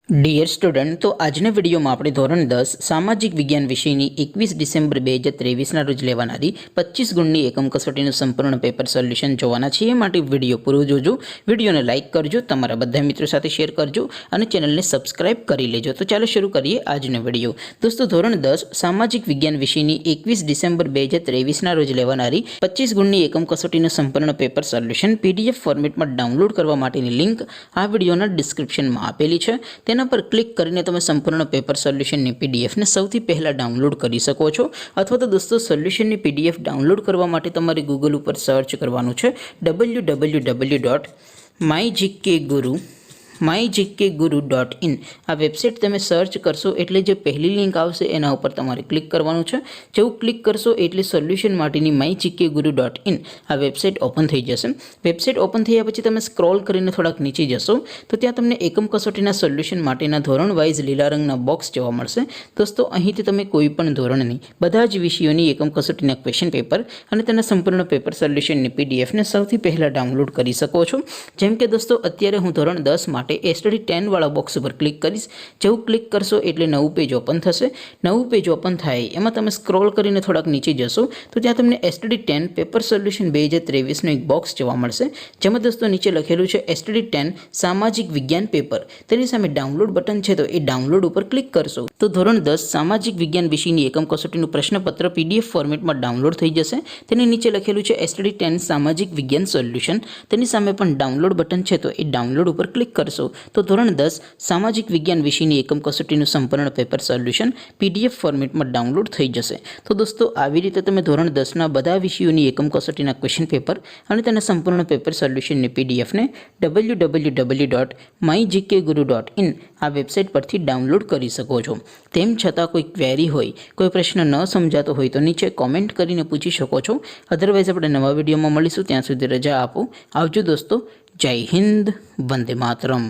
Dear student, तो આજના વિડીયોમાં આપણે ધોરણ 10 સામાજિક વિજ્ઞાન વિષયની 21 ડિસેમ્બર 2023ના રોજ લેવાનારી 25 ગુણની એકમ કસોટીનું સંપૂર્ણ પેપર સોલ્યુશન જોવાના છીએ। માટે વિડીયો પૂરો જોજો, વિડીયોને લાઇક કરજો, તમારા બધા મિત્રો સાથે શેર કરજો અને ચેનલને સબસ્ક્રાઇબ કરી લેજો। તો ચાલો શરૂ કરીએ આજનો વિડીયો। દોસ્તો, ધોરણ 10 સામાજિક વિજ્ઞાન વિષયની 21 ડિસેમ્બર 2023ના રોજ લેવાનારી 25 ગુણની એકમ કસોટીનું સંપૂર્ણ પેપર સોલ્યુશન પીડીએફ ફોર્મેટમાં ડાઉનલોડ કરવા માટેની લિંક આ વિડીયોના ડિસ્ક્રિપ્શનમાં આપેલી છે। તેના पर क्लिक करीने તમે સંપૂર્ણ પેપર સોલ્યુશનની પીડીએફને સૌથી પહેલા ડાઉનલોડ કરી શકો છો। અથવા તો દોસ્તો, સોલ્યુશનની પીડીએફ ડાઉનલોડ કરવા માટે તમારે ગૂગલ ઉપર સર્ચ કરવાનું છે www.mygkguru.in। આ વેબસાઇટ તમે સર્ચ કરશો એટલે જે પહેલી લિંક આવશે એના ઉપર તમારે ક્લિક કરવાનું છે। જેવું ક્લિક કરશો એટલે સોલ્યુશન માટેની mygkguru.in આ વેબસાઇટ ઓપન થઈ જશે। વેબસાઇટ ઓપન થયા પછી તમે સ્ક્રોલ કરીને થોડાક નીચે જશો તો ત્યાં તમને એકમ કસોટીના સોલ્યુશન માટેના ધોરણ વાઇઝ લીલા રંગના બોક્સ જોવા મળશે। દોસ્તો, અહીંથી તમે કોઈ પણ ધોરણની બધા જ વિષયોની એકમ કસોટીના ક્વેશ્ચન પેપર અને તેના સંપૂર્ણ પેપર સોલ્યુશનની પીડીએફને સૌથી પહેલા ડાઉનલોડ કરી શકો છો। જેમ કે દોસ્તો, અત્યારે હું ધોરણ 10 માટે સ્ટડી 10 વાળા બોક્સ ઉપર ક્લિક કરીશ। જેવું ક્લિક કરશો એટલે નવું પેજ ઓપન થશે। નવું પેજ ઓપન થાય એમાં તમે સ્ક્રોલ કરીને થોડાક નીચે જશો તો ત્યાં તમને સ્ટડી 10 પેપર સોલ્યુશન 2023નું એક બોક્સ જોવા મળશે, જેમાં દોસ્તો નીચે લખેલું છે સ્ટડી 10 સામાજિક વિજ્ઞાન પેપર। તેની સામે ડાઉનલોડ બટન છે, તો એ ડાઉનલોડ ઉપર ક્લિક કરશો તો ધોરણ 10 સામાજિક વિજ્ઞાન વિષયની એકમ કસોટીનું પ્રશ્નપત્ર પીડીએફ ફોર્મેટમાં ડાઉનલોડ થઈ જશે। તેની નીચે લખેલું છે સ્ટડી 10 સામાજિક વિજ્ઞાન સોલ્યુશન। તેની સામે પણ ડાઉનલોડ બટન છે, તો એ ડાઉનલોડ ઉપર ક્લિક કરશો તો ધોરણ 10 સામાજિક વિજ્ઞાન વિષયની એકમ કસોટીનું સંપૂર્ણ પેપર સોલ્યુશન પીડીએફ ફોર્મેટમાં ડાઉનલોડ થઈ જશે। તો દોસ્તો, આવી રીતે તમે ધોરણ 10ના બધા વિષયોની એકમ કસોટીના ક્વેશ્ચન પેપર અને તેના સંપૂર્ણ પેપર સોલ્યુશનની પીડીએફને www.mygkguru.in આ વેબસાઇટ પરથી ડાઉનલોડ કરી શકો છો। તેમ છતાં કોઈ ક્વેરી હોય, કોઈ પ્રશ્ન ન સમજાતો હોય તો નીચે કોમેન્ટ કરીને પૂછી શકો છો। અધરવાઇઝ આપણે નવા વિડીયોમાં મળીશું, ત્યાં સુધી રજા આપો। આવજો દોસ્તો, જય હિન્દ, વંદે માતરમ।